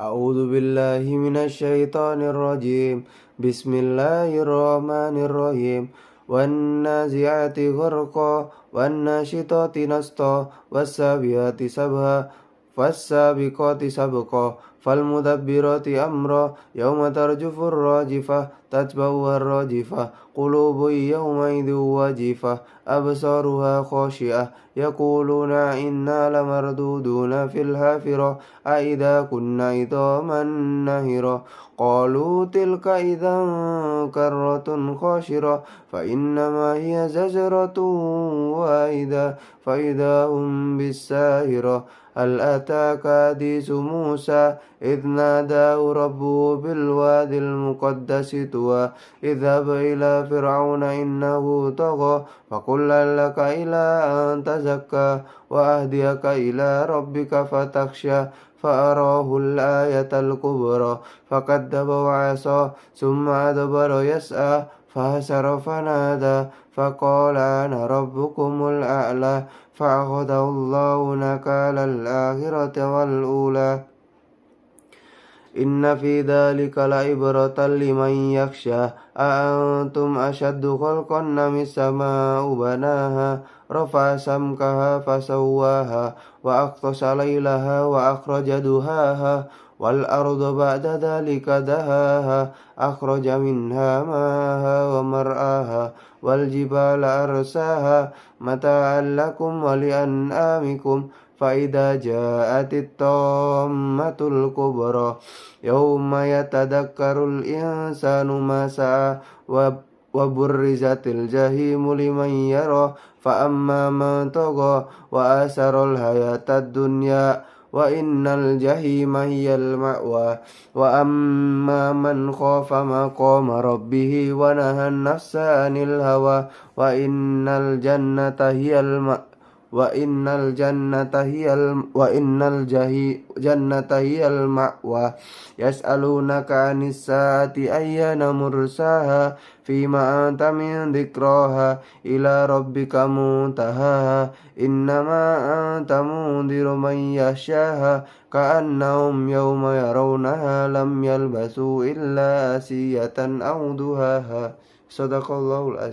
أعوذ بالله من الشيطان الرجيم. بسم الله الرحمن الرحيم. والنازعات غرقا والناشطات نشطا والسابحات سبها فالسابقات سبقا فالمدبرات أمرا يوم ترجف الراجفة تتبعها الراجفة قلوب يومئذ واجفة أبصارها خاشعة يقولون إنا لمردودون في الحافرة أإذا كنا عظاما نخرة قالوا تلك إذا كرة خاسرة فإنما هي زجرة واحدة فإذا هم بالساهرة هل أتاك حديث موسى إذ ناداه ربه بالوادي المقدس طوى اذهب إلى فرعون إنه طغى فقل هل لك إلى أن تزكى وأهديك إلى ربك فتخشى فأراه الآية الكبرى فكذب وعصى ثم أدبر يسعى فحشر فنادى فقال أنا ربكم الأعلى فأخذه الله نكال الآخرة والأولى إن في ذلك لعبرة لمن يخشى أأنتم أشد خلقا أم السماء بناها رفع سمكها فسواها وأغطش ليلها وأخرج دهاها والأرض بعد ذلك دهاها أخرج منها ماءها ومرعاها والجبال أرساها متاعا لكم ولأنعامكم فإذا جاءت الطامة الكبرى يوم يتذكر الإنسان ما سعى وبرزت الجحيم لمن يرى فأما من طغى وآثر الحياة الدنيا وإن الجحيم هي المأوى وأما من خاف مقام ربه ونهى النفس عن الهوى وإن الجنة هي المأوى جنة هي المأوى يسألونك عن الساعة أيان مرساها فيما أنت من ذكراها إلى ربك منتهاها إنما أنت منذر من يخشاها كأنهم يوم يرونها لم يلبثوا إلا عشية أو ضحاها صدق الله العظيم.